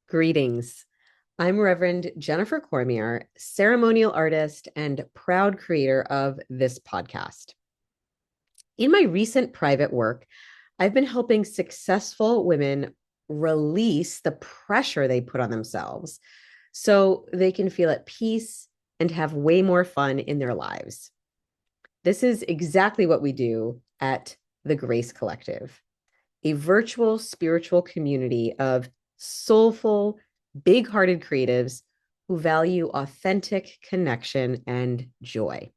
Greetings. I'm Reverend Jennifer Cormier, ceremonial artist and proud creator of this podcast. In my recent private work, I've been helping successful women release the pressure they put on themselves so they can feel at peace and have way more fun in their lives. This is exactly what we do at the Grace Collective, a virtual spiritual community of soulful, big hearted creatives who value authentic connection and joy.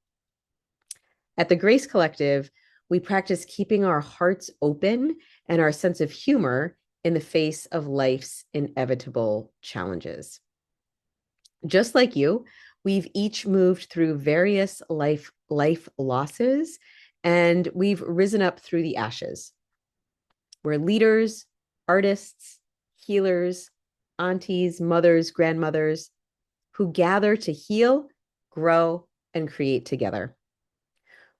At the Grace Collective, we practice keeping our hearts open and our sense of humor in the face of life's inevitable challenges. Just like you, we've each moved through various life losses, and we've risen up through the ashes. We're leaders, artists, healers, aunties, mothers, grandmothers who gather to heal, grow, and create together.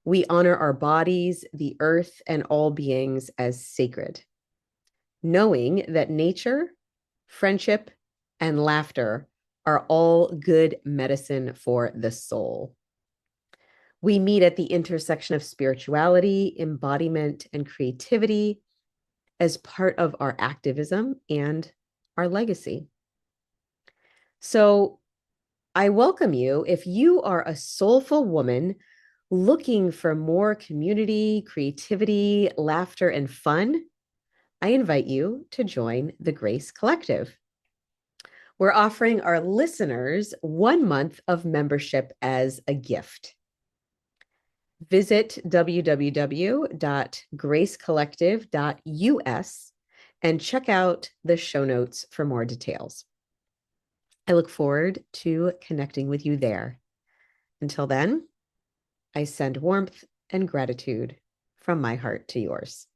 We honor our bodies, the earth, and all beings as sacred, knowing that nature, friendship, and laughter are all good medicine for the soul. We meet at the intersection of spirituality, embodiment, and creativity as part of our activism and our legacy. So I welcome you if you are a soulful woman looking for more community, creativity, laughter, and fun. I invite you to join the Grace Collective. We're offering our listeners 1 month of membership as a gift. Visit www.gracecollective.us and check out the show notes for more details. I look forward to connecting with you there. Until then, I send warmth and gratitude from my heart to yours.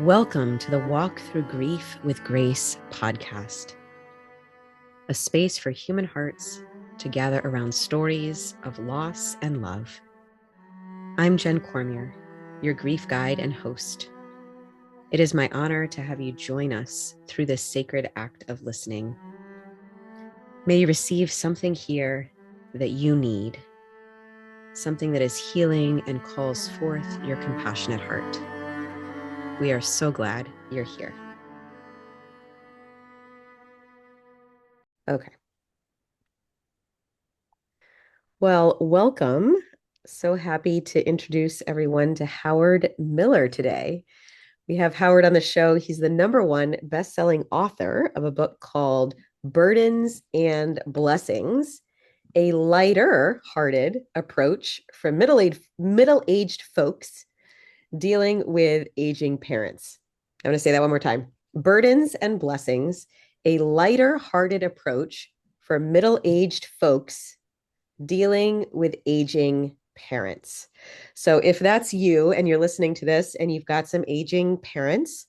Welcome to the Walk Through Grief with Grace podcast, a space for human hearts to gather around stories of loss and love. I'm Jenn Cormier, your grief guide and host. It is my honor to have you join us through this sacred act of listening. May you receive something here that you need, something that is healing and calls forth your compassionate heart. We are so glad you're here. Okay. Well, welcome. So happy to introduce everyone to Howard Miller today. We have Howard on the show. He's the #1 best-selling author of a book called Burdens and Blessings, a lighter-hearted approach for middle-aged folks dealing with aging parents. I'm going to say that one more time. Burdens and Blessings, a lighter-hearted approach for middle-aged folks dealing with aging parents. So if that's you and you're listening to this and you've got some aging parents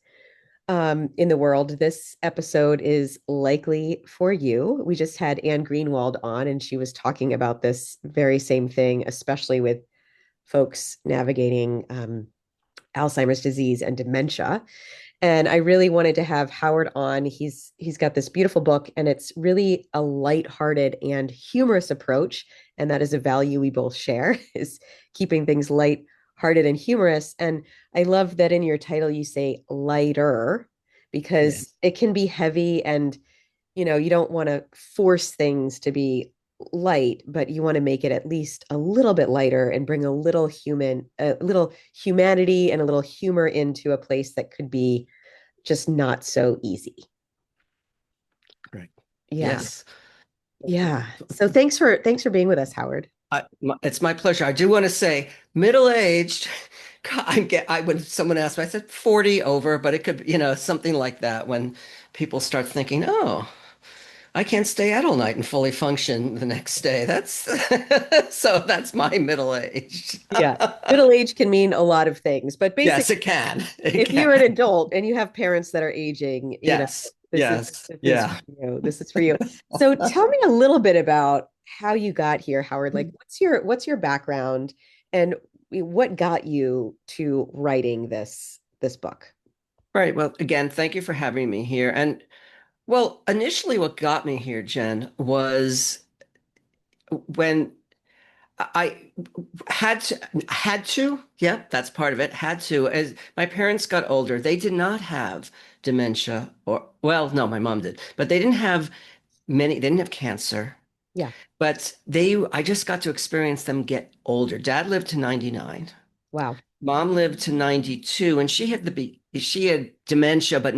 in the world, this episode is likely for you. We just had Anne Greenwald on, and she was talking about this very same thing, especially with folks navigating Alzheimer's disease and dementia. And I really wanted to have Howard on. He's got this beautiful book, and it's really a lighthearted and humorous approach. And that is a value we both share, is keeping things lighthearted and humorous. And I love that in your title you say lighter, because it can be heavy, and you don't want to force things to be light, but you want to make it at least a little bit lighter and bring a little humanity and a little humor into a place that could be just not so easy. Right. Yeah. Yes. Yeah. So thanks for being with us, Howard. It's my pleasure. I do want to say middle-aged. When someone asked me, I said 40 over, but it could, something like that when people start thinking, oh, I can't stay out all night and fully function the next day. So that's my middle age. Yeah. Middle age can mean a lot of things, but basically, Yes, it can. If you're an adult and you have parents that are aging, Yes. this Yes. is, Yeah. this is for you. So tell me a little bit about how you got here, Howard. Like, what's your background, and what got you to writing this book? Right. Well, again, thank you for having me here. And well, initially what got me here, Jen, was when I yeah, that's part of it. Had to, as my parents got older, they did not have dementia or, well, no, my mom did, but they didn't have they didn't have cancer, Yeah. but I just got to experience them get older. Dad lived to 99. Wow. Mom lived to 92 and she had dementia, but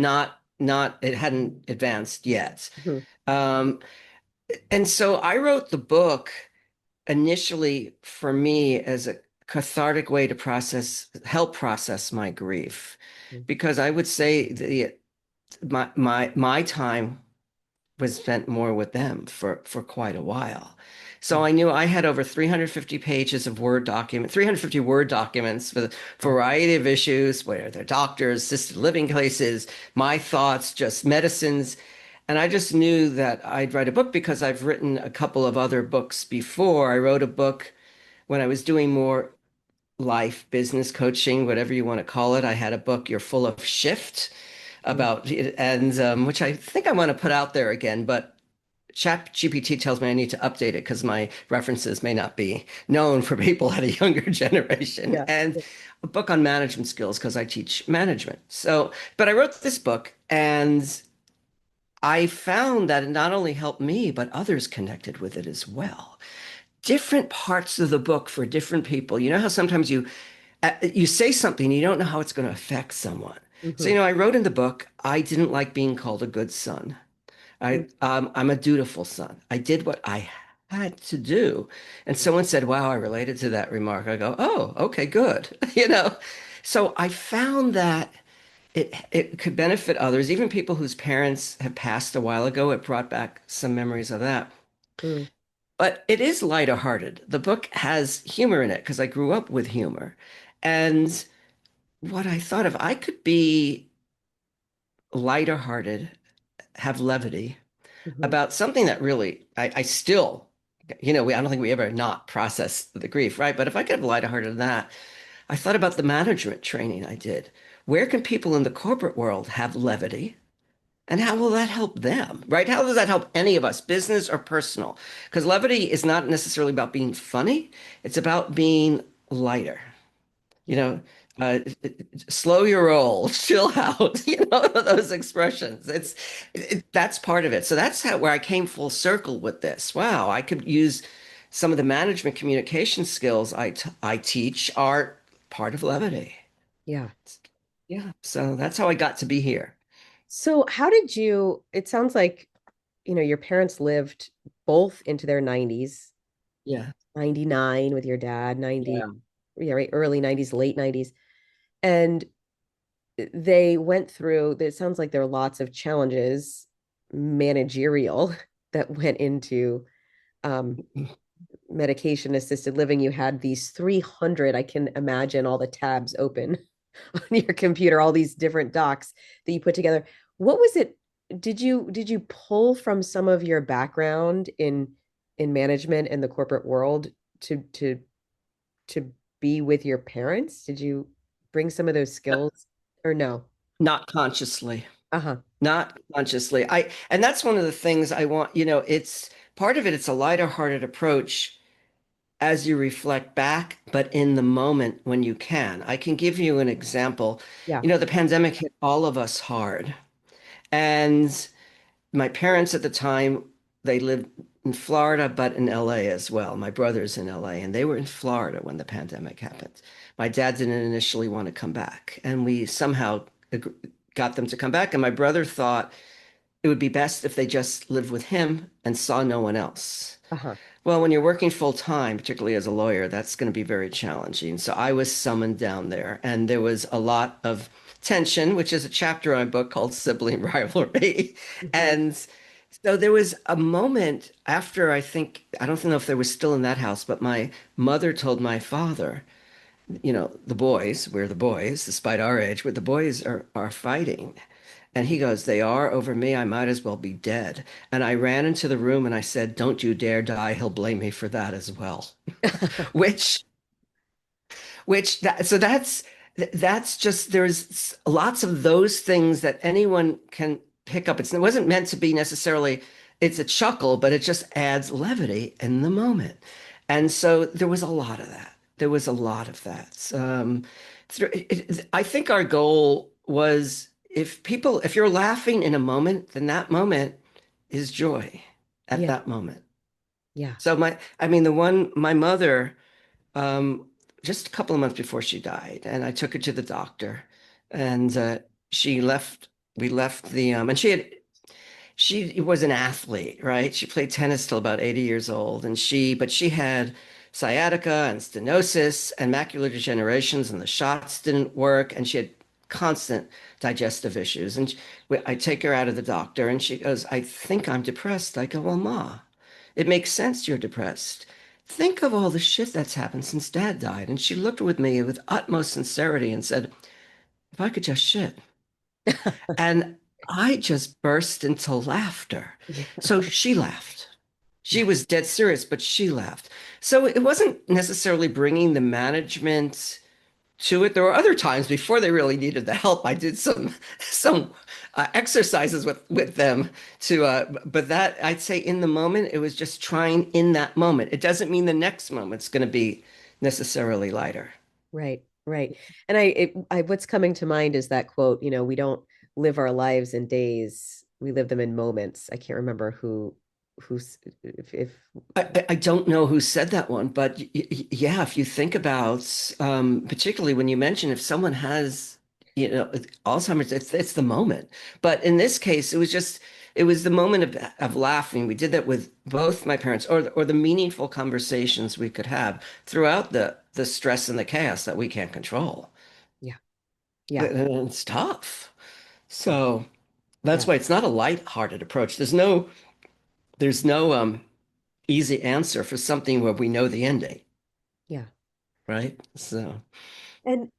it hadn't advanced yet. Mhm. Um, and so I wrote the book initially for me as a cathartic way to help process my grief, because I would say my time was spent more with them for quite a while. So Mhm. I knew I had over 350 pages of 350 Word documents with a Wow. variety of issues, where they're doctors, assisted living places, my thoughts, just medicines. And I just knew that I'd write a book because I've written a couple of other books before. I wrote a book when I was doing more life, business coaching, whatever you want to call it. I had a book, You're Full of Shift, Mm. about it, and which I think I want to put out there again, but Chat GPT tells me I need to update it because my references may not be known for people at a younger generation. Yeah. And a book on management skills because I teach management. So, but I wrote this book and I found that it not only helped me, but others connected with it as well. Different parts of the book for different people. You know how sometimes you say something, you don't know how it's going to affect someone. So, Mhm. I wrote in the book, I didn't like being called a good son. Mm. I'm a dutiful son. I did what I had to do. And someone said, "Wow, I related to that remark." I go, "Oh, okay, good." You know. So I found that it could benefit others, even people whose parents have passed a while ago. It brought back some memories of that. Mm. But it is lighter hearted. The book has humor in it because I grew up with humor. And what I thought, if I could be lighter hearted, have levity Mhm. about something that really I still, I don't think we ever not process the grief, right? But if I could have lighthearted that, I thought about the management training I did. Where can people in the corporate world have levity? And how will that help them, right? How does that help any of us, business or personal? Because levity is not necessarily about being funny, it's about being lighter. You Yeah. know, uh, slow your roll, chill out, those expressions. That's part of it. So that's where I came full circle with this. Wow, I could use some of the management communication skills I teach are part of levity. Yeah. Yeah. So that's how I got to be here. So how did you, it sounds like, your parents lived both into their 90s, Yeah. 99 with your dad, 90, Yeah. yeah, right, early 90s, late 90s. And they went through, it sounds like there are lots of challenges, managerial, that went into um, medication assisted living. You had these 300, I can imagine all the tabs open on your computer, all these different docs that you put together. What was it? Did you pull from some of your background in management and the corporate world to be with your parents? Did you bring some of those skills or no? Not consciously. Uh-huh. Not consciously. And that's one of the things I want, it's part of it, it's a lighter hearted approach as you reflect back, but in the moment when you can. I can give you an example. Yeah. The pandemic hit all of us hard. And my parents at the time, they lived in Florida, but in LA as well. My brother's in LA, and they were in Florida when the pandemic happened. My dad didn't initially want to come back, and we somehow got them to come back. And my brother thought it would be best if they just lived with him and saw no one else. Uh-huh. Well, when you're working full time, particularly as a lawyer, that's going to be very challenging. So I was summoned down there, and there was a lot of tension, which is a chapter in my book called Sibling Rivalry. Mhm. And so there was a moment after I don't know if they were still in that house, but my mother told my father, the boys, we're the boys, despite our age, but the boys are fighting. And he goes, they are over me. I might as well be dead. And I ran into the room and I said, don't you dare die. He'll blame me for that as well. Which so that's just there's lots of those things that anyone can pick up. It wasn't meant to be necessarily, it's a chuckle, but it just adds levity in the moment. And so there was a lot of that. There was a lot of that. I think our goal was, if you're laughing in a moment, then that moment is joy at Yeah. that moment. Yeah. So I mean, my mother, um, just a couple of months before she died, and I took her to the doctor, and she left. We left and she was an athlete, right? She played tennis till about 80 years old, but she had sciatica and stenosis and macular degenerations, and the shots didn't work, and she had constant digestive issues. And I take her out of the doctor, and she goes, "I think I'm depressed." I go, "Well, Ma, it makes sense you're depressed. Think of all the shit that's happened since Dad died." And she looked with me with utmost sincerity and said, "If I could just shit." And I just burst into laughter. Yeah. So she laughed. She Yeah. was dead serious, but she laughed. So it wasn't necessarily bringing the management to it. There were other times before they really needed the help. I did some exercises with them but that I'd say in the moment, it was just trying in that moment. It doesn't mean the next moment's going to be necessarily lighter. Right, right. And what's coming to mind is that quote, we don't live our lives in days, we live them in moments. I can't remember who's, if I don't know who said that one, but yeah, if you think about, particularly when you mention if someone has, Alzheimer's, it's the moment. But in this case, it was the moment of laughing. We did that with both my parents, or the meaningful conversations we could have throughout the stress and the chaos that we can't control. yeah, yeah, And it's tough. yeah, So yeah, that's why it's not a light-hearted approach. There's no easy answer for something where we know the ending, yeah. right? So, And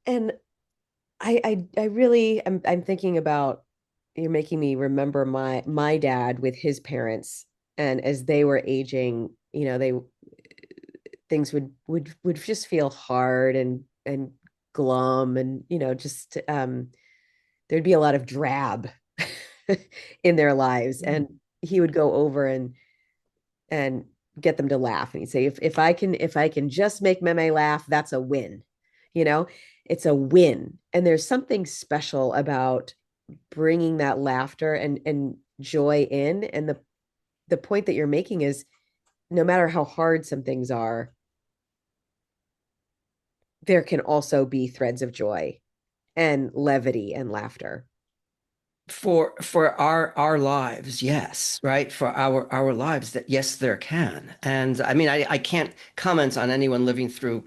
I really I'm thinking about, you're making me remember my dad with his parents, and as they were aging, they things would just feel hard and glum, and just there'd be a lot of drab in their lives, and he would go over and get them to laugh, and he'd say, if I can just make Meme laugh, that's a win. you know it's a win, and there's something special about bringing that laughter and joy in, and the point that you're making is, no matter how hard some things are, there can also be threads of joy and levity and laughter. for our lives, yes, right? For our lives, that yes, there can. And I mean, I can't comment on anyone living through,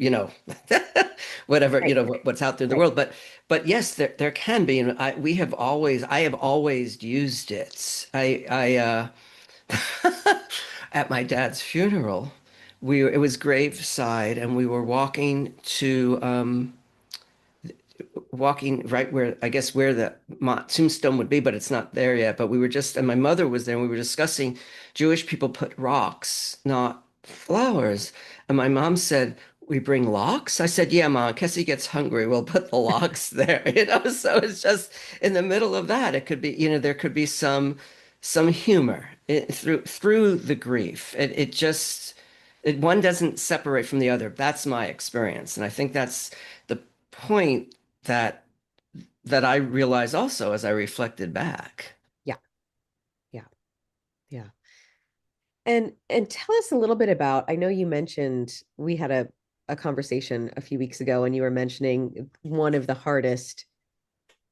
whatever, Right, what's out there in the right. world, but yes, there can be. And I have always used it. At my dad's funeral, it was graveside, and we were walking right where, I guess, where the tombstone would be, but it's not there yet. But and my mother was there, and we were discussing Jewish people put rocks, not flowers. And my mom said, "We bring locks?" I said, "Yeah, Mom, in case he gets hungry, we'll put the locks there." So it's just in the middle of that, it could be, there could be some humor through the grief. One doesn't separate from the other. That's my experience. And I think that's the point that I realized also as I reflected back. Yeah, yeah, yeah. And tell us a little bit about, I know you mentioned, we had a conversation a few weeks ago, and you were mentioning one of the hardest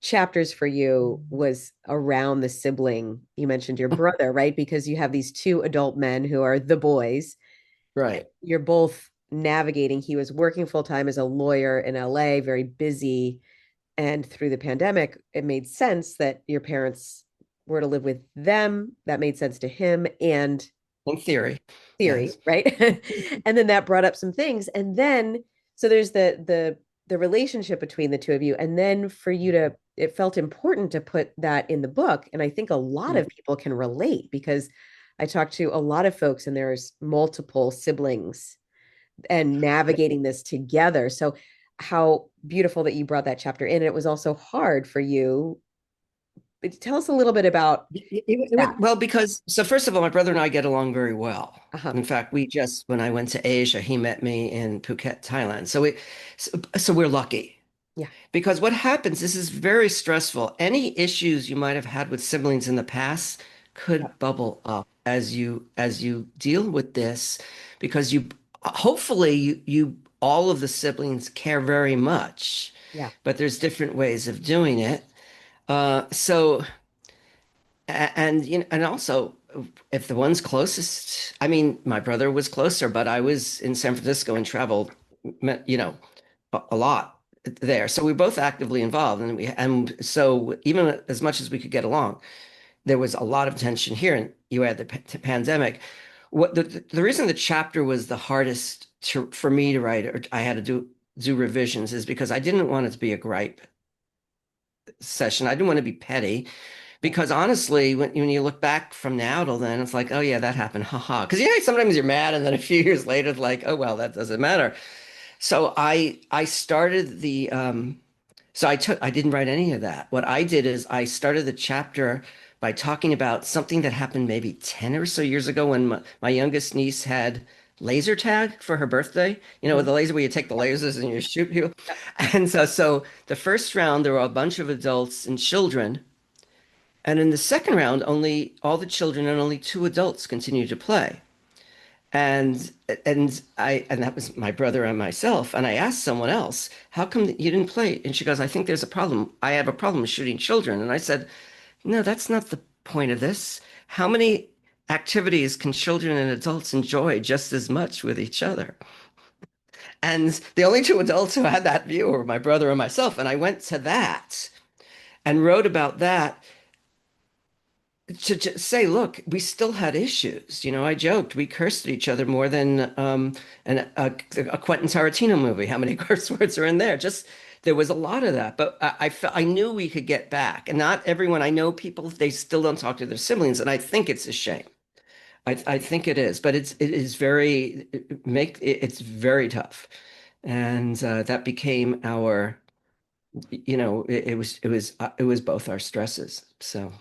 chapters for you was around the sibling. You mentioned your brother, right? Because you have these two adult men who are the boys. Right. You're both navigating. He was working full time as a lawyer in LA, very busy. And through the pandemic, it made sense that your parents were to live with them. That made sense to him and In theory, theory, yes. right? And then that brought up some things. And then, so there's the relationship between the two of you. And then for you to it felt important to put that in the book. And I think a lot Mm. of people can relate because I talked to a lot of folks and there's multiple siblings and navigating this together. So how beautiful that you brought that chapter in. And it was also hard for you. Tell us a little bit about that. Well, because so first of all, my brother and I get along very well. Uh-huh. In fact, when I went to Asia, he met me in Phuket, Thailand. So we're lucky. Yeah. Because what happens, this is very stressful. Any issues you might have had with siblings in the past Yeah. could bubble up as you deal with this, because you hopefully you all of the siblings care very much, Yeah. but there's different ways of doing it. So and and also if the one's closest, I mean, my brother was closer, but I was in San Francisco and traveled, you know, a lot there. So we were both actively involved, and so even as much as we could get along, there was a lot of tension here, and you had the pandemic. What the reason the chapter was the hardest for me to write, or I had to do revisions, is because I didn't want it to be a gripe session. I didn't want to be petty. Yeah. Because honestly, when you look back from now till then, it's like, oh yeah, that happened, haha. Because sometimes you're mad, and then a few years later, it's like, oh well, that doesn't matter. So I started I didn't write any of that. What I did is I started the chapter by talking about something that happened maybe 10 or so years ago when my youngest niece had laser tag for her birthday. You know, with Mhm. the laser where you take the Yeah. lasers and you shoot people. Yeah. And so the first round, there were a bunch of adults and children. And in the second round, only all the children and only two adults continued to play. And and that was my brother and myself. And I asked someone else, "How come you didn't play?" And she goes, "I think there's a problem. I have a problem shooting children." And I said, "No, that's not the point of this. How many activities can children and adults enjoy just as much with each other?" And the only two adults who had that view were my brother and myself. And I went to that and wrote about that to just say, look, we still had issues. I joked we cursed at each other more than a Quentin Tarantino movie. How many curse words are in there? Just there was a lot of that, but I knew we could get back. And not everyone, I know people, they still don't talk to their siblings, and I think it's a shame. I think it is, but it is very it's very tough, and that became our, it was both our stresses. So.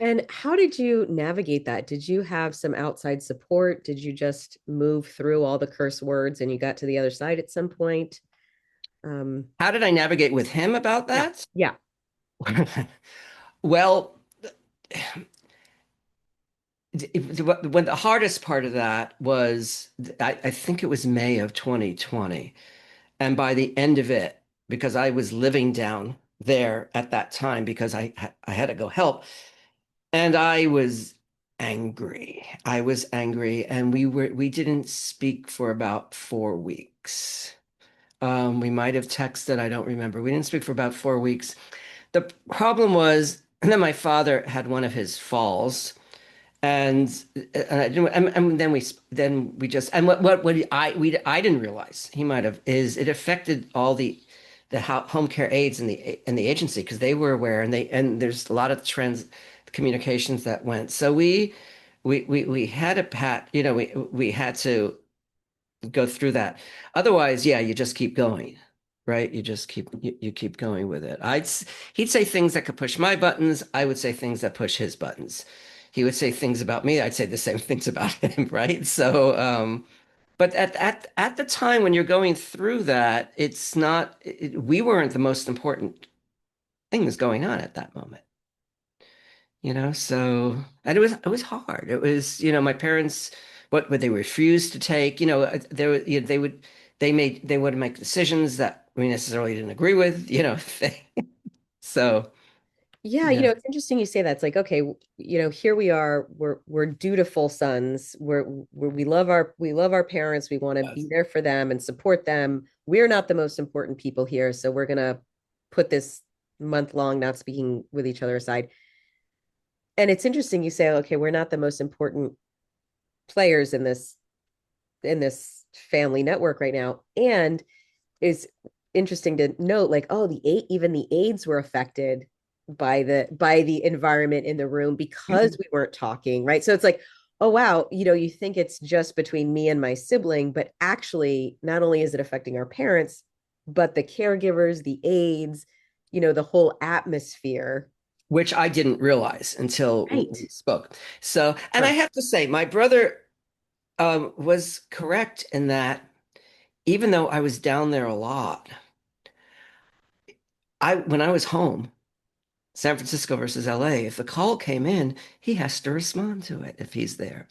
And how did you navigate that? Did you have some outside support? Did you just move through all the curse words and you got to the other side at some point? Um, How did I navigate with him about yeah. that? Yeah. Well, when the hardest part of that was, I think it was May of 2020. And by the end of it, because I was living down there at that time, because I had to go help, and I was angry. I was angry, and we didn't speak for about 4 weeks. We might have texted, I don't remember. We didn't speak for about 4 weeks. The problem was, and then my father had one of his falls, and then we just, and what I didn't realize he might have, is it affected all the home care aides in the agency, because they were aware, and there's a lot of trends communications that went. So we had a pat, we had to go through that. Otherwise, yeah, you just keep going, right? You keep going with it. He'd say things that could push my buttons. I would say things that push his buttons. He would say things about me. I'd say the same things about him, right? So, but at the time when you're going through that, it's not. We weren't the most important things going on at that moment. So, and it was hard. It was, my parents, what would they refuse to take, they would make decisions that we necessarily didn't agree with, so Yeah, yeah. it's interesting you say that. It's like, okay, here we are. We're dutiful sons. We love our parents. We want to be Yes. there for them and support them. We're not the most important people here, so we're gonna put this month long not speaking with each other aside. And it's interesting you say, okay, we're not the most important players in this family network right now. And is interesting to note, like, oh, even the aides were affected by the environment in the room because we weren't talking, right? So it's like, oh wow, you think it's just between me and my sibling, but actually, not only is it affecting our parents, but the caregivers, the aides, the whole atmosphere. Which I didn't realize until Right. we spoke. So, and I Huh. have to say, my brother was correct in that even though I was down there a lot, when I was home, San Francisco versus LA, if the call came in, he has to respond to it if he's there.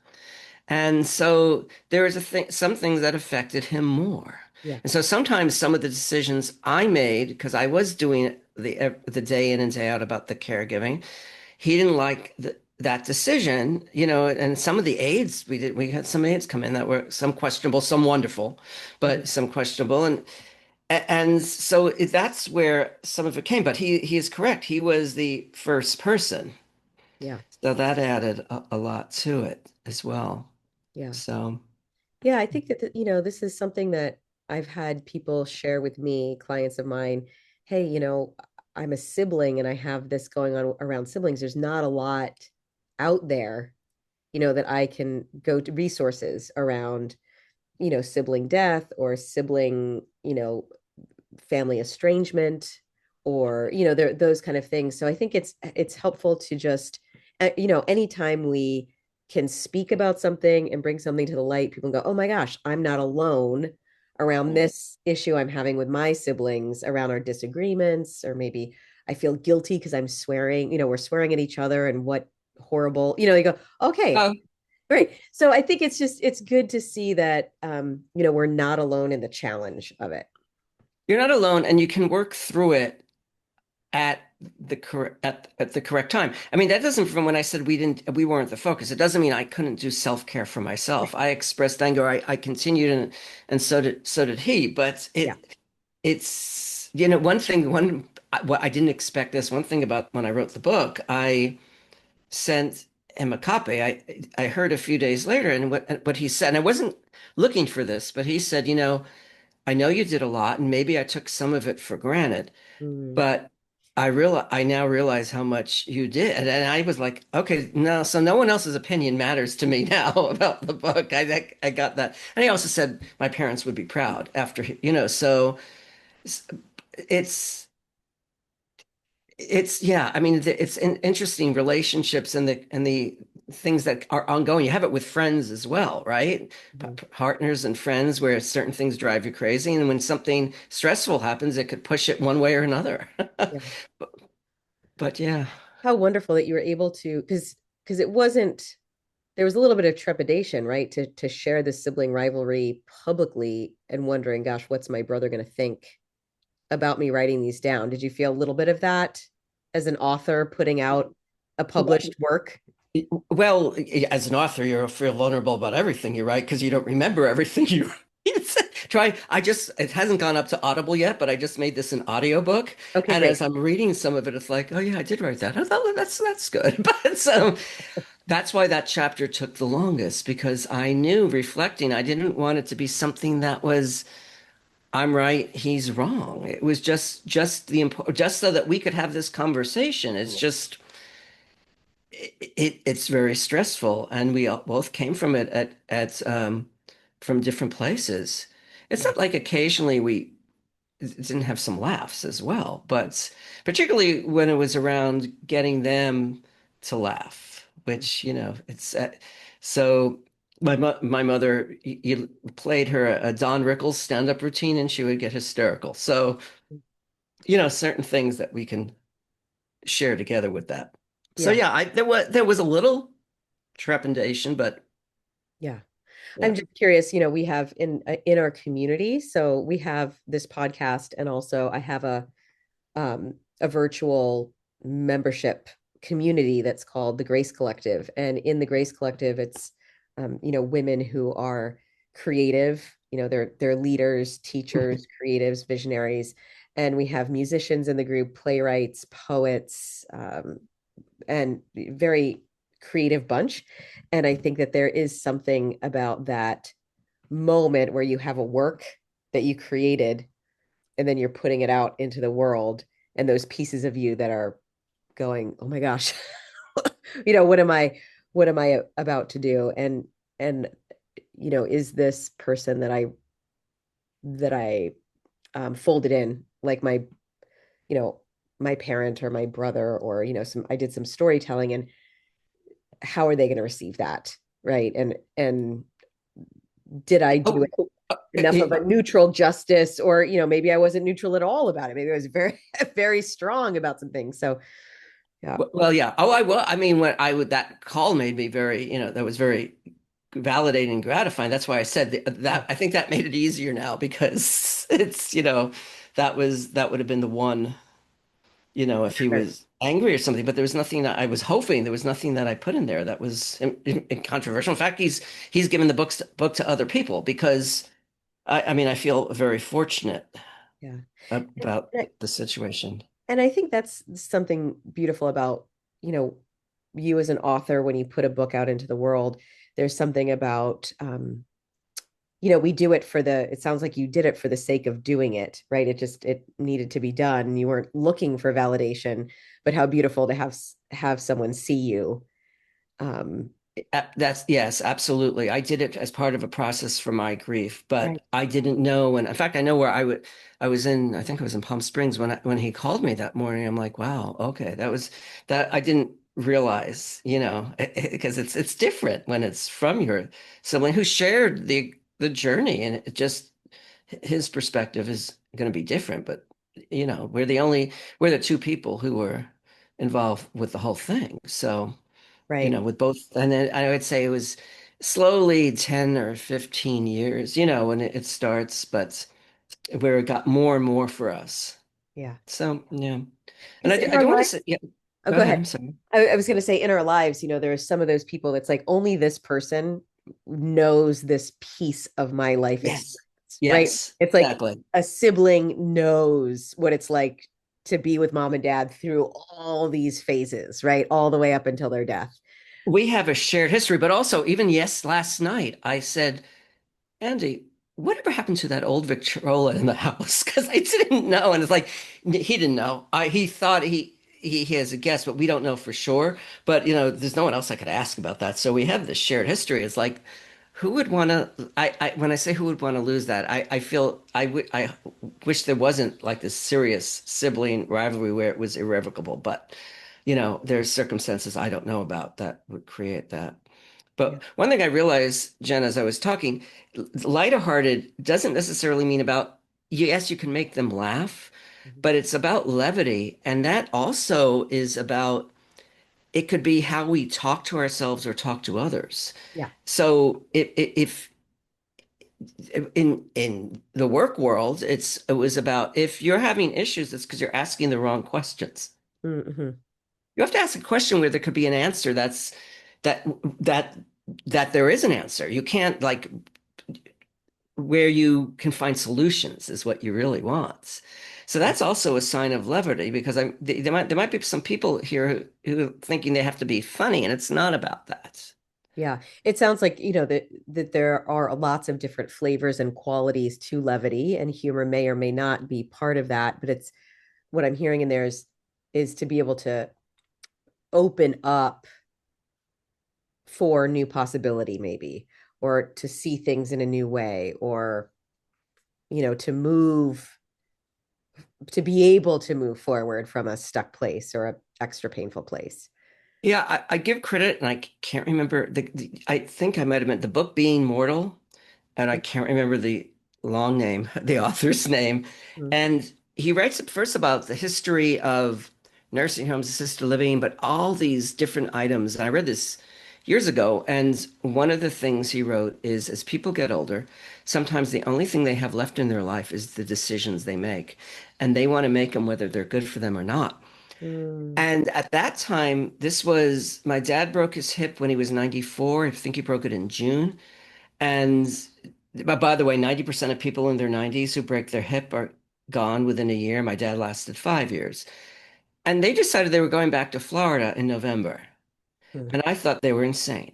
And so there was some things that affected him more. Yeah. And so sometimes some of the decisions I made, because I was doing the day in and day out about the caregiving, he didn't like that decision, and some of the aides we had some aides come in that were some questionable, some wonderful, Mhm. but some questionable. And so that's where some of it came. But he is correct. He was the first person. Yeah. So that added a lot to it as well. Yeah. So, Yeah, I think that, this is something that I've had people share with me, clients of mine. Hey, I'm a sibling and I have this going on around siblings. There's not a lot out there, that I can go to resources around, sibling death or sibling, family estrangement or there those kind of things. So I think it's helpful to just anytime we can speak about something and bring something to the light, people go, oh my gosh, I'm not alone around this issue I'm having with my siblings around our disagreements, or maybe I feel guilty because I'm swearing, we're swearing at each other, and what horrible, you go, okay, oh, great. So I think it's good to see that we're not alone in the challenge of it. you're not alone, and you can work through it at at the correct time. I mean, that doesn't from when I said we weren't the focus. It doesn't mean I couldn't do self-care for myself. I expressed anger. I continued, and so did he. But Yeah. it's what I didn't expect this. One thing about when I wrote the book, I sent him a copy. I heard a few days later, and what he said, and I wasn't looking for this, but he said, I know you did a lot, and maybe I took some of it for granted, Mm, but I now realize how much you did. And I was like, okay, no, so no one else's opinion matters to me now about the book. I got that. And he also said my parents would be proud after, so it's yeah, I mean, it's interesting relationships and the things that are ongoing. You have it with friends as well, right? mhm. Partners and friends where certain things drive you crazy, and when something stressful happens, it could push it one way or another. Yeah. But yeah. How wonderful that you were able to, because it wasn't, there was a little bit of trepidation, right? To share this sibling rivalry publicly and wondering, gosh, what's my brother going to think about me writing these down? Did you feel a little bit of that as an author putting out a published work? Well, as an author, you feel vulnerable about everything you write because you don't remember everything you write. It hasn't gone up to Audible yet, but I just made this an audiobook. Okay, And great. as I'm reading some of it, it's like, oh yeah, I did write that. I thought, well, that's good. But that's why that chapter took the longest because I knew reflecting, I didn't want it to be something that was, I'm right, he's wrong. It was just so that we could have this conversation. It's just it's very stressful, and we both came from it at from different places. It's Yeah. not like occasionally we didn't have some laughs as well, but particularly when it was around getting them to laugh, which it's so. My mother, you played her a Don Rickles stand-up routine, and she would get hysterical. So certain things that we can share together with that. So Yeah. yeah, there was a little trepidation, but Yeah. I'm yeah. just curious, we have in our community, so we have this podcast, and also I have a virtual membership community that's called the Grace Collective. And in the Grace Collective, it's women who are creative, they're leaders, teachers, creatives, visionaries. And we have musicians in the group, playwrights, poets, and very creative bunch. And I think that there is something about that moment where you have a work that you created and then you're putting it out into the world, and those pieces of you that are going, oh my gosh, what am I about to do? And is this person that I folded in like you know, my parent or my brother, or I did some storytelling, and how are they going to receive that? Right. And did I do Oh, it enough of a neutral justice, or maybe I wasn't neutral at all about it. Maybe I was very very strong about some things. So yeah. well, yeah. Oh, I will. I mean, when I would that call made me very, that was very validating and gratifying. That's why I said Yeah. that I think that made it easier now because it's, that would have been the one, if he Sure. was angry or something, but there was nothing that I was hoping. There was nothing that I put in there that was controversial. In fact, he's given the book to other people because I mean, I feel very fortunate Yeah. And, about and I, the situation. and I think that's something beautiful about, you know, you as an author when you put a book out into the world. There's something about we do it for it sounds like you did it for the sake of doing it, right? It needed to be done. You weren't looking for validation, but how beautiful to have someone see you. Um, That's yes, absolutely. I did it as part of a process for my grief, right. but I didn't know. And in fact, I know where I was I think I was in Palm Springs when he called me that morning. I'm like, wow, okay, that I didn't realize, because it's different when it's from your sibling who shared the journey, and it just his perspective is going to be different. But we're the two people who were involved with the whole thing. So Right. with both, and then I would say it was slowly 10 or 15 years, when it starts, but where it got more and more for us. Yeah. So, yeah. And Because in I our do want to lives, say, yeah, oh, go go ahead. ahead. I'm sorry. I was going to say, in our lives, there are some of those people that's like only this person knows this piece of my life Yes. experience, right? Yes, It's like exactly. a sibling knows what it's like to be with mom and dad through all these phases, right? All the way up until their death. We have a shared history, but also even yes, last night I said, Andy, whatever happened to that old Victrola in the house? Because I didn't know, and it's like he didn't know. He thought he has a guess, but we don't know for sure. But there's no one else I could ask about that. So we have this shared history. It's like, who would want to? When I say who would want to lose that, I feel I wish there wasn't like this serious sibling rivalry where it was irrevocable. But there's circumstances I don't know about that would create that. Yeah. But one thing I realized, Jen, as I was talking, lighthearted doesn't necessarily mean about, yes, you can make them laugh, Mhm. but it's about levity. And that also is about, it could be how we talk to ourselves or talk to others. Yeah. So if in the work world, it was about if you're having issues, it's because you're asking the wrong questions. Mm-hmm. You have to ask a question where there could be an answer that that that there is an answer. You can't like where you can find solutions is what you really want. So Yeah. that's also a sign of levity because there might be some people here who are thinking they have to be funny, and it's not about that. Yeah. It sounds like, that there are lots of different flavors and qualities to levity, and humor may or may not be part of that, but it's what I'm hearing in there is to be able to open up for new possibility, maybe, or to see things in a new way, or to be able to move forward from a stuck place or a extra painful place. Yeah, I give credit, and I can't remember I think I might have meant the book Being Mortal, and I can't remember the long name, the author's name. Mhm. And he writes first about the history of nursing homes, assisted living, but all these different items. And I read this years ago, and one of the things he wrote is as people get older, sometimes the only thing they have left in their life is the decisions they make, and they want to make them whether they're good for them or not. Mm, And at that time, this was my dad broke his hip when he was 94. I think he broke it in June. And but by the way, 90% of people in their 90s who break their hip are gone within a year. My dad lasted 5 years. And they decided they were going back to Florida in November. mm, And I thought they were insane.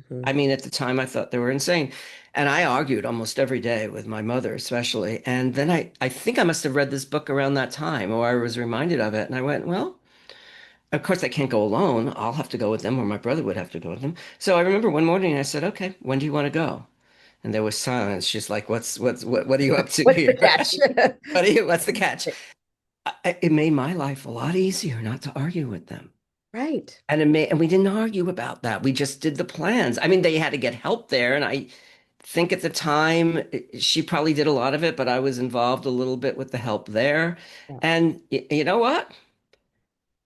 Hmm. I mean, at the time, I thought they were insane. And I argued almost every day with my mother, especially. And then I think I must have read this book around that time, or I was reminded of it. And I went, well, of course, I can't go alone. I'll have to go with them, or my brother would have to go with them. So I remember one morning I said, okay, when do you want to go? And there was silence. She's like, what are you up to What's the here? catch? What's the catch? It made my life a lot easier not to argue with them. Right. And we didn't argue about that. We just did the plans. I mean, they had to get help there, and I think at the time she probably did a lot of it, but I was involved a little bit with the help there. Yeah. And you know what?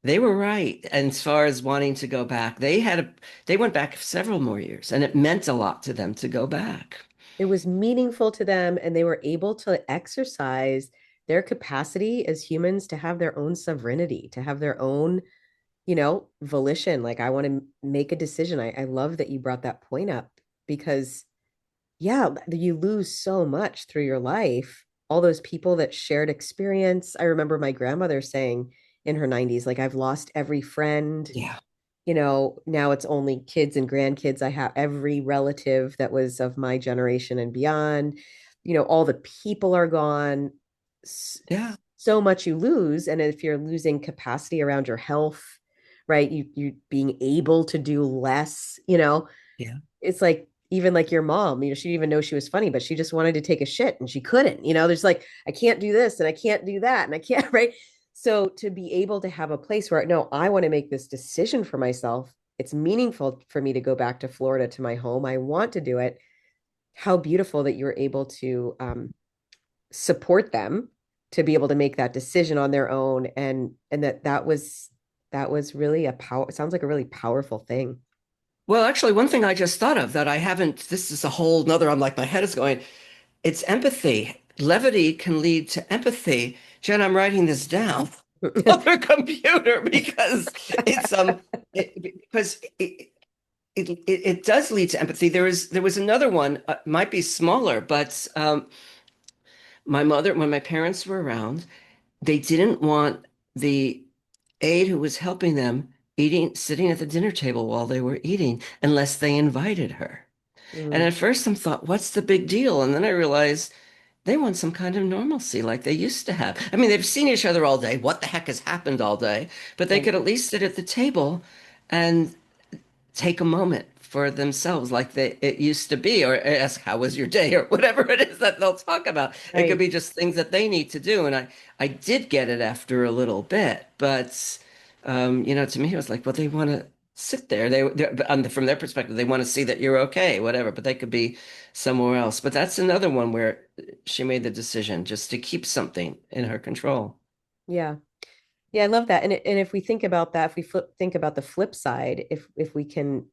They were right as far as wanting to go back. They went back several more years, and it meant a lot to them to go back. It was meaningful to them, and they were able to exercise their capacity as humans to have their own sovereignty, to have their own, volition. Like, I want to make a decision. I love that you brought that point up because, yeah, you lose so much through your life. All those people that shared experience. I remember my grandmother saying in her 90s, like, I've lost every friend. Yeah, Now it's only kids and grandkids. I have every relative that was of my generation and beyond. All the people are gone. yeah, So much you lose. And if you're losing capacity around your health, right? You being able to do less, yeah, it's like even like your mom, she didn't even know she was funny, but she just wanted to take a shit and she couldn't, there's like, I can't do this and I can't do that and I can't, right? So to be able to have a place where, no, I want to make this decision for myself. It's meaningful for me to go back to Florida to my home. I want to do it. How beautiful that you're able to support them to be able to make that decision on their own. And that was really a power. It sounds like a really powerful thing. well, actually, one thing I just thought of that I haven't, this is a whole nother, I'm like, my head is going, it's empathy. Levity can lead to empathy. Jen, I'm writing this down on the computer because it does lead to empathy. There was another one, might be smaller, but my mother, when my parents were around, they didn't want the aide who was helping them eating, sitting at the dinner table while they were eating, unless they invited her. And Mm, at first I thought, what's the big deal? And then I realized they want some kind of normalcy like they used to have. I mean, they've seen each other all day. What the heck has happened all day? But they right. could at least sit at the table and take a moment for themselves like it used to be, or ask, how was your day, or whatever it is that they'll talk about. It could Right. be just things that they need to do. And I did get it after a little bit, but to me, it was like, well, they want to sit there. From their perspective, they want to see that you're okay, whatever, but they could be somewhere else. But that's another one where she made the decision just to keep something in her control. Yeah. Yeah, I love that. And if we think about that, if we think about the flip side, if we can,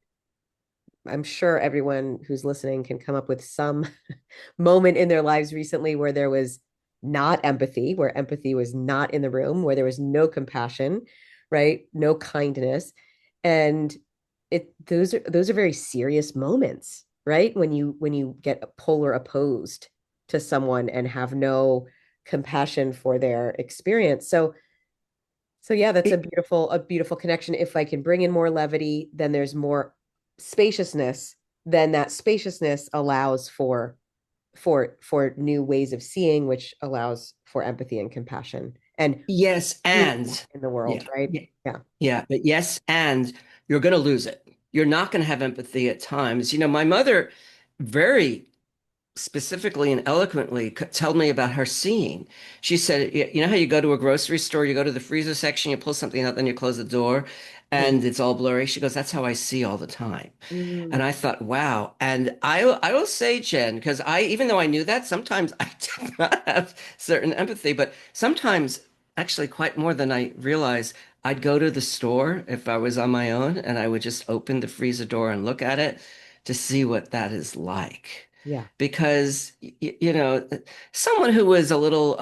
I'm sure everyone who's listening can come up with some moment in their lives recently where there was not empathy, where empathy was not in the room, where there was no compassion, right? No kindness. And those are very serious moments, right? When you get polar opposed to someone and have no compassion for their experience. So yeah, that's a beautiful connection. If I can bring in more levity, then there's more spaciousness. Then that spaciousness allows for new ways of seeing, which allows for empathy and compassion and Yes, beauty and in the world, yeah, right? yeah, Yeah. yeah, but yes, and you're going to lose it. You're not going to have empathy at times. My mother very specifically and eloquently told me about her seeing. She said, you know how you go to a grocery store, you go to the freezer section, you pull something out, then you close the door, Mhm. and it's all blurry. She goes, that's how I see all the time. And Mm, I thought, wow. And I will say, Jen, because even though I knew that, sometimes I did not have certain empathy, but sometimes, actually, quite more than I realized, I'd go to the store if I was on my own, and I would just open the freezer door and look at it to see what that is like. yeah. Because, someone who was a little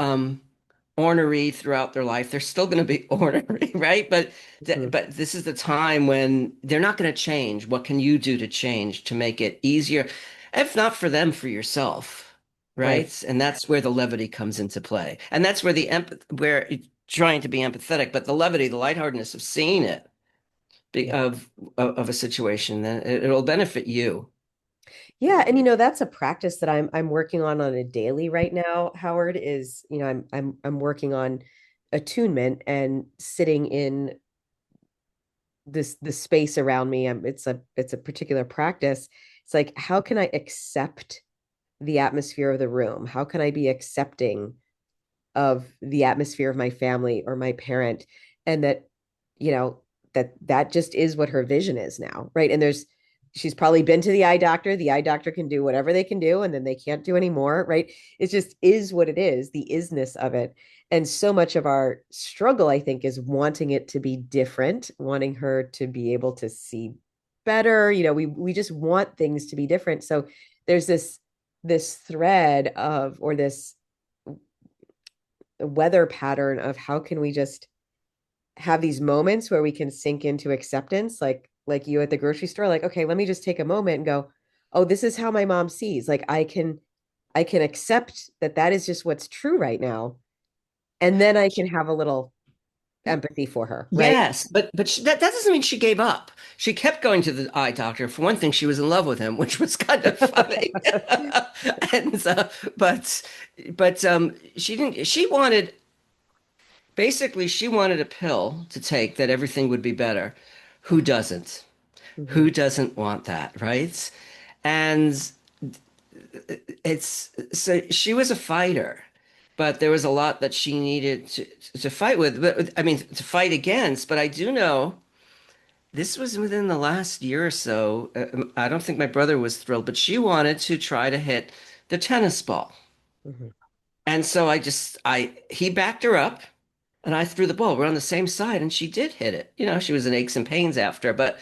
ornery throughout their life, they're still going to be ornery, right? But Mhm. but this is the time when they're not going to change. What can you do to change to make it easier? If not for them, for yourself, Right. right? And that's where the levity comes into play. And that's where the empath where it's trying to be empathetic, but the levity, the lightheartedness of seeing it. be- Yeah. of a situation, then it'll benefit you. Yeah, and that's a practice that I'm working on a daily right now, Howard, is, I'm working on attunement and sitting in the space around me. It's a particular practice. It's like, how can I accept the atmosphere of the room? How can I be accepting of the atmosphere of my family or my parent, and that you know that just is what her vision is now, right? And she's probably been to the eye doctor can do whatever they can do, and then they can't do anymore, right? It just is what it is, the isness of it. And so much of our struggle, I think, is wanting it to be different, wanting her to be able to see better. We just want things to be different. So there's this thread of, or this weather pattern of, how can we just have these moments where we can sink into acceptance, like you at the grocery store, like, okay, let me just take a moment and go, oh, this is how my mom sees. Like, I can accept that that is just what's true right now, and then I can have a little empathy for her, right? Yes, but that doesn't mean she gave up. She kept going to the eye doctor. For one thing, she was in love with him, which was kind of funny. And but she didn't. She wanted basically she wanted a pill to take that everything would be better. Who doesn't? Mhm. Who doesn't want that, right? And it's so she was a fighter, but there was a lot that she needed to fight with. But I mean, to fight against. But I do know. This was within the last year or so. I don't think my brother was thrilled, but she wanted to try to hit the tennis ball. Mhm. And so he backed her up and I threw the ball. We're on the same side and she did hit it. She was in aches and pains after, but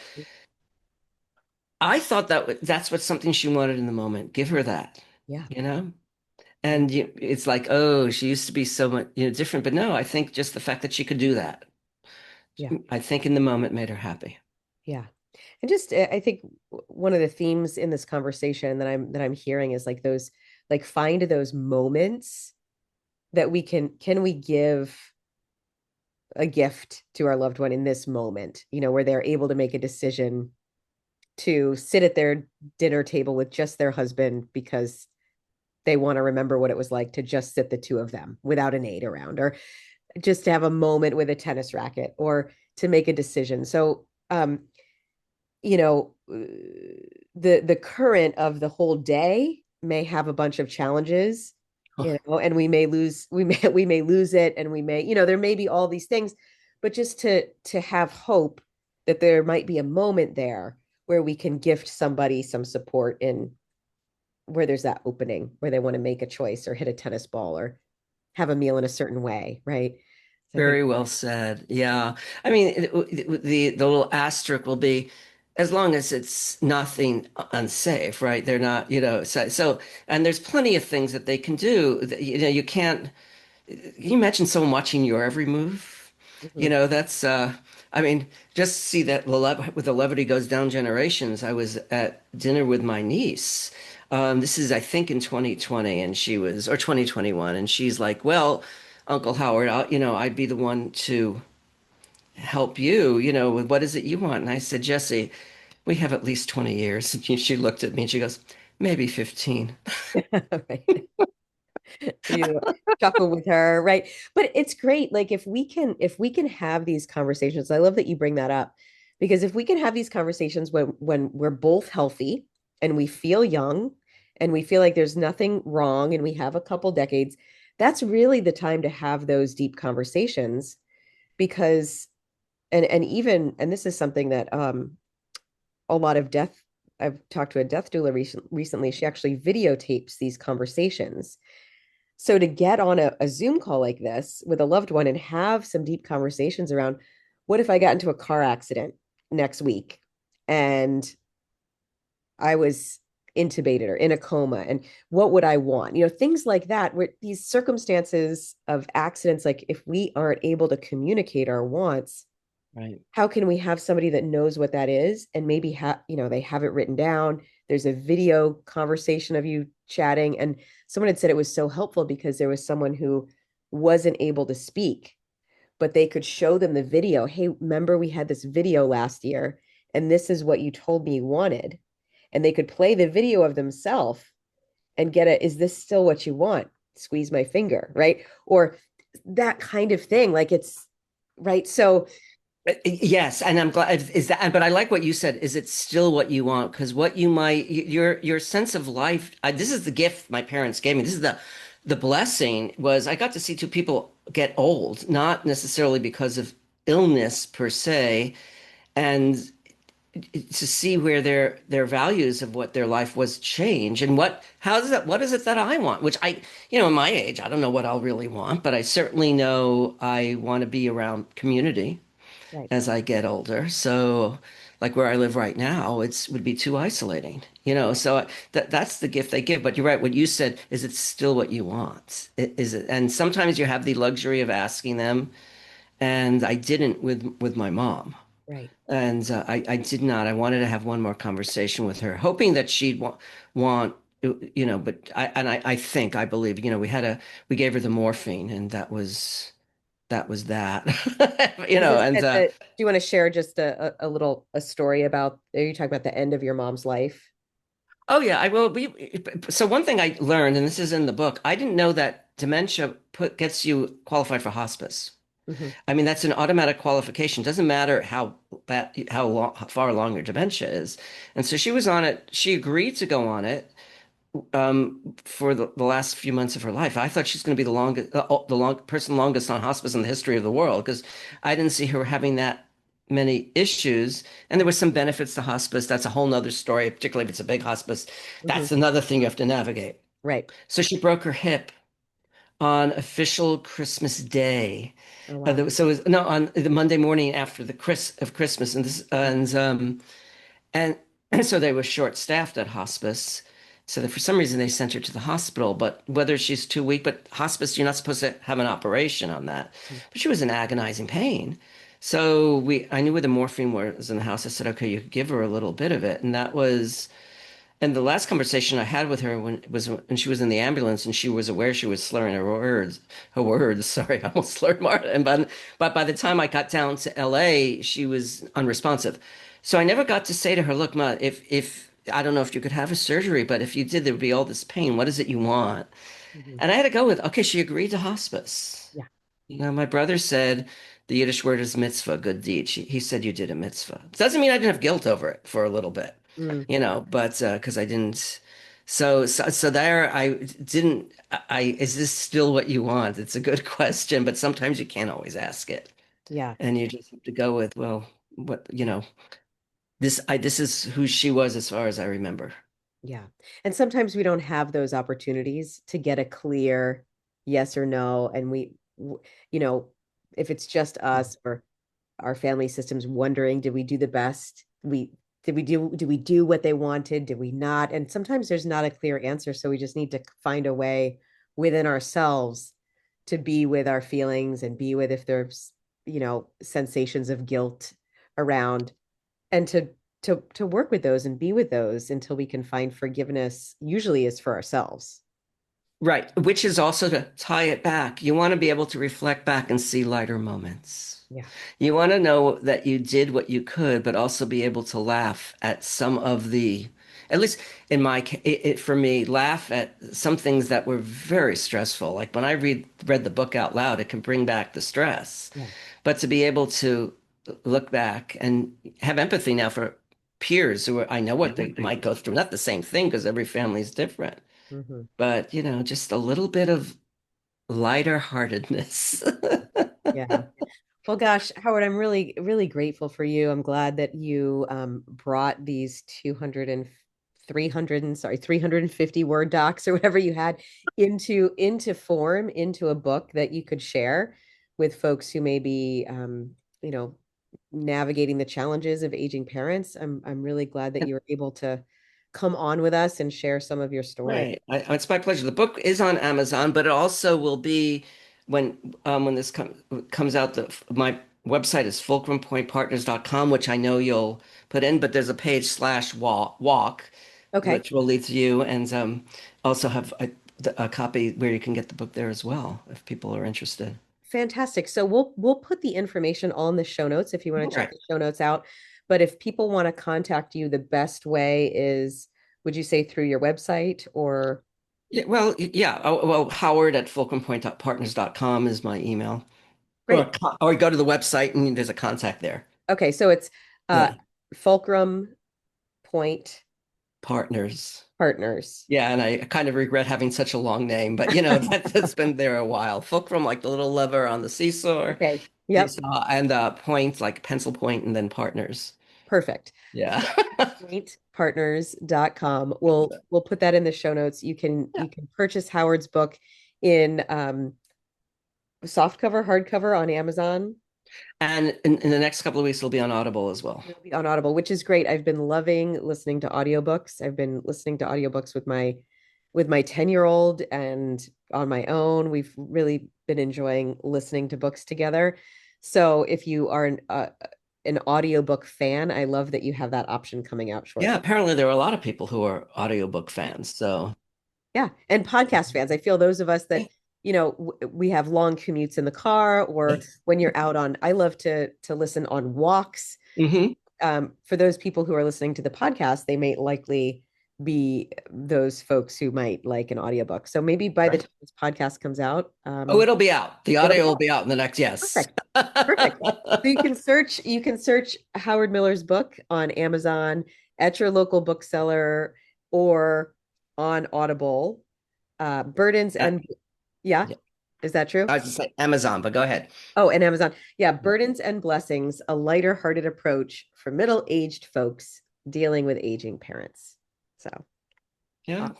I thought that's what something she wanted in the moment. Give her that, Yeah. you know? Yeah. And it's like, oh, she used to be so much, different. But no, I think just the fact that she could do that, Yeah. I think in the moment made her happy. Yeah. And just, I think one of the themes in this conversation that I'm hearing is like those, like, find those moments that can we give a gift to our loved one in this moment, where they're able to make a decision to sit at their dinner table with just their husband because they want to remember what it was like to just sit the two of them without an aide around, or just to have a moment with a tennis racket, or to make a decision. So, you know, the current of the whole day may have a bunch of challenges, and we may lose it, and there may be all these things, but just to have hope that there might be a moment there where we can gift somebody some support, in where there's that opening where they want to make a choice or hit a tennis ball or have a meal in a certain way, right? So I think, Very well said. Yeah. I mean, the little asterisk will be as long as it's nothing unsafe, right? They're not, and there's plenty of things that they can do. You can't, can you imagine someone watching your every move? mhm, That's, I mean, just see that with the levity goes down generations. I was at dinner with my niece. This is, I think, in 2020, and or 2021, and she's like, well, Uncle Howard, I'd be the one to help you, with what is it you want? And I said, Jesse, we have at least 20 years. And she looked at me and she goes, maybe 15. right. You chuckle with her, right? But it's great. Like, if we can have these conversations, I love that you bring that up, because if we can have these conversations when we're both healthy and we feel young and we feel like there's nothing wrong and we have a couple decades, that's really the time to have those deep conversations. Because, and this is something that, a lot of death I've talked to a death doula recently. She actually videotapes these conversations, so to get on a Zoom call like this with a loved one and have some deep conversations around, what if I got into a car accident next week and I was intubated or in a coma, and what would I want? Things like that, where these circumstances of accidents, like, if we aren't able to communicate our wants, Right. how can we have somebody that knows what that is, and maybe they have it written down, there's a video conversation of you chatting. And someone had said it was so helpful because there was someone who wasn't able to speak, but they could show them the video. Hey, remember we had this video last year, and this is what you told me you wanted. And they could play the video of themselves and get it. Is this still what you want? Squeeze my finger, right? Or that kind of thing. Like it's right. So, Yes, and I'm glad is that, but I like what you said. Is it still what you want? Because what you might your sense of life. This is the gift my parents gave me. This is the blessing was I got to see two people get old, not necessarily because of illness per se, and to see where their values of what their life was change and what is it that I want? Which in my age, I don't know what I'll really want, but I certainly know I want to be around community right, as I get older. So, like where I live right now, it's would be too isolating, So that's the gift they give. But you're right. What you said is it's still what you want. Is it? And sometimes you have the luxury of asking them, and I didn't with my mom. right. And I did not. I wanted to have one more conversation with her, hoping that she'd want, but I think, I believe, we gave her the morphine and that was that, Is this and at the, do you want to share just a little a story about, are you talking about the end of your mom's life? oh yeah, I will be. So one thing I learned, and this is in the book, I didn't know that dementia gets you qualified for hospice. Hmm. I mean, that's an automatic qualification. Doesn't matter how far along your dementia is. And so she was on it. She agreed to go on it for the last few months of her life. I thought she's going to be the longest, the long person longest on hospice in the history of the world because I didn't see her having that many issues. And there were some benefits to hospice. That's a whole nother story, particularly if it's a big hospice. Hmm. That's another thing you have to navigate. Right. So she broke her hip on official Christmas Day. Oh, wow. So it was, no, on the Monday morning after the Christmas, and so they were short-staffed at hospice. So that for some reason they sent her to the hospital, but whether she's too weak, but hospice, you're not supposed to have an operation on that. But she was in agonizing pain. So I knew where the morphine was in the house. I said, okay, you could give her a little bit of it. And the last conversation I had with her when she was in the ambulance and she was aware she was slurring her words. Sorry, I almost slurred Marta. But by the time I got down to LA, she was unresponsive. So I never got to say to her, look, Ma, if I don't know if you could have a surgery, but if you did, there would be all this pain. What is it you want? Hmm. And I had to go with, okay, she agreed to hospice. Yeah. My brother said the Yiddish word is mitzvah, good deed. He said you did a mitzvah. Doesn't mean I didn't have guilt over it for a little bit, Mm. but because I didn't. So there I didn't. Is this still what you want? It's a good question, but sometimes you can't always ask it, Yeah. and you just have to go with, well, this is who she was as far as I remember. Yeah. And sometimes we don't have those opportunities to get a clear yes or no. And you know, if it's just us or our family systems wondering, did we do the best? Did we do what they wanted? Did we not? And sometimes there's not a clear answer. So we just need to find a way within ourselves to be with our feelings and be with if there's, sensations of guilt around and to work with those and be with those until we can find forgiveness usually is for ourselves. Right, which is also to tie it back. You want to be able to reflect back and see lighter moments. Yeah. You want to know that you did what you could, but also be able to laugh at some of at least in for me, laugh at some things that were very stressful. Like when I read the book out loud, it can bring back the stress. Yeah. But to be able to look back and have empathy now for peers I know what they might go through. Not the same thing because every family is different, Hmm. but just a little bit of lighter heartedness. Yeah. Well, gosh, Howard, I'm really, really grateful for you. I'm glad that you brought these 200 and 300 and sorry, 350 word docs or whatever you had into form, into a book that you could share with folks who may be, you know, navigating the challenges of aging parents. I'm really glad that you were able to come on with us and share some of your story. Right. It's my pleasure. The book is on Amazon, but it also will be when when this comes out. My website is fulcrumpointpartners.com, which I know you'll put in, but there's a page /walk, Okay. which will lead to you, and also have a copy where you can get the book there as well if people are interested. Fantastic. So we'll put the information all in the show notes if you want All to check right. the show notes out. But if people want to contact you, the best way is, would you say through your website or Yeah, well, yeah. Well, Howard at fulcrumpoint.partners.com is my email. great. Or go to the website and there's a contact there. Okay, so it's uh Yeah. Fulcrum Point Partners. Partners. Yeah, and I kind of regret having such a long name, but that's been there a while. Fulcrum, like the little lever on the Okay. Yep. seesaw, and point, like pencil point, and then partners. Perfect. Yeah. Pointpartners.com. We'll put that in the show notes. Yeah. You can purchase Howard's book in softcover, hardcover on Amazon. And in the next couple of weeks, it'll be on Audible as well. It'll be on Audible, which is great. I've been loving listening to audiobooks. I've been listening to audiobooks with my 10-year-old and on my own. We've really been enjoying listening to books together. So if you are an audiobook fan, I love that you have that option coming out Yeah, shortly. apparently there are a lot of people who are audiobook fans. So, Yeah, and podcast fans. I feel those of us yeah. that, we have long commutes in the car or Yes. when you're out on, I love to listen on walks. Hmm. For those people who are listening to the podcast, they may likely be those folks who might like an audiobook. So maybe by the Right. time this podcast comes out, Oh, it'll be out. The it'll audio be will out. be out in the next, yes. Perfect. Perfect. So you can search Howard Miller's book on Amazon at your local bookseller or on Audible. Burdens Uh, and yeah, yeah. is that true? I was just saying Amazon, but go ahead. Oh, and Amazon. Yeah, Burdens and Blessings, a lighter hearted approach for middle-aged folks dealing with aging parents. So Yeah. awesome.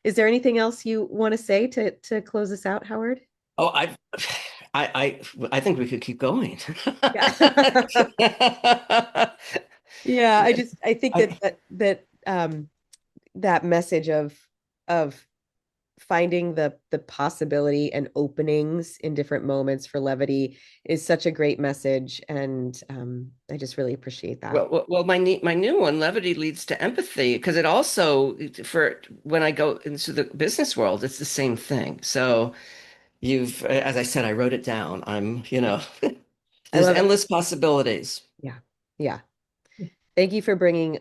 Is there anything else you want to say to close us out, Howard? Oh, I think we could keep going. Yeah. Yeah, I think I, that message of finding the possibility and openings in different moments for levity is such a great message, and I just really appreciate that. my new one, levity leads to empathy, because it also, for when I go into the business world, it's the same thing. So as I said, I wrote it down. I There's love it. endless possibilities. Yeah. Yeah. Thank you for bringing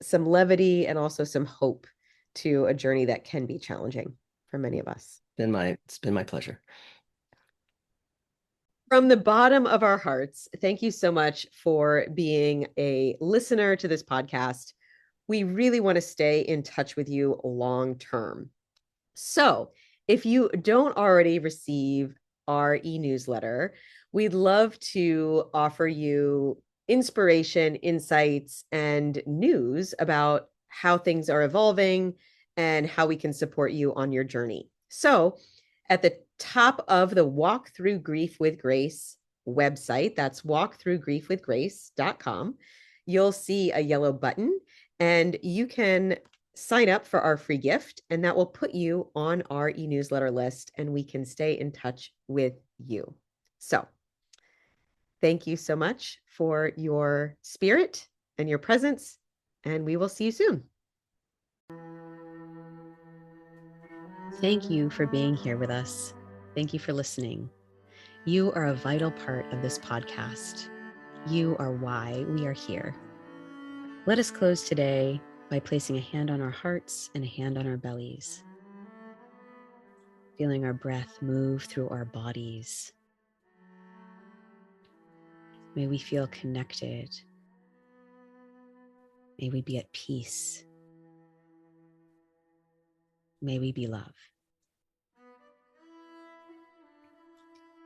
some levity and also some hope to a journey that can be challenging for many of us. It's been my pleasure. From the bottom of our hearts, thank you so much for being a listener to this podcast. We really want to stay in touch with you long term. So, if you don't already receive our e-newsletter, we'd love to offer you inspiration, insights, and news about how things are evolving and how we can support you on your journey. So, at the top of the Walk Through Grief with Grace website, that's walkthroughgriefwithgrace.com, you'll see a yellow button and you can sign up for our free gift, and that will put you on our e-newsletter list and we can stay in touch with you. So, thank you so much for your spirit and your presence, and we will see you soon. Thank you for being here with us. Thank you for listening. You are a vital part of this podcast. You are why we are here. Let us close today by placing a hand on our hearts and a hand on our bellies, feeling our breath move through our bodies. May we feel connected. May we be at peace. May we be love.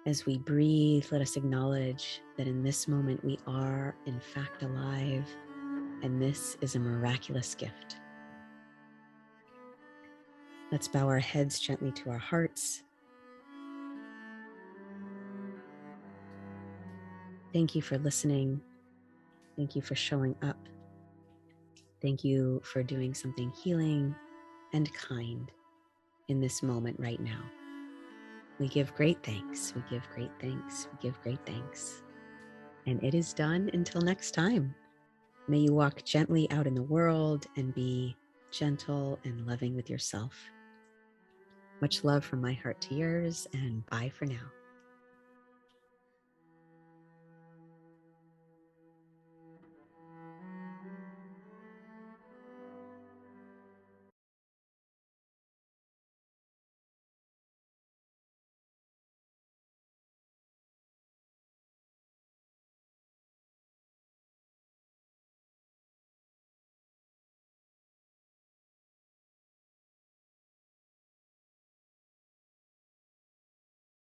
As we breathe, let us acknowledge that in this moment we are, in fact, alive, and this is a miraculous gift. Let's bow our heads gently to our hearts. Thank you for listening. Thank you for showing up. Thank you for doing something healing and kind in this moment right now. We give great thanks. We give great thanks. We give great thanks. And it is done until next time. May you walk gently out in the world and be gentle and loving with yourself. Much love from my heart to yours, and bye for now.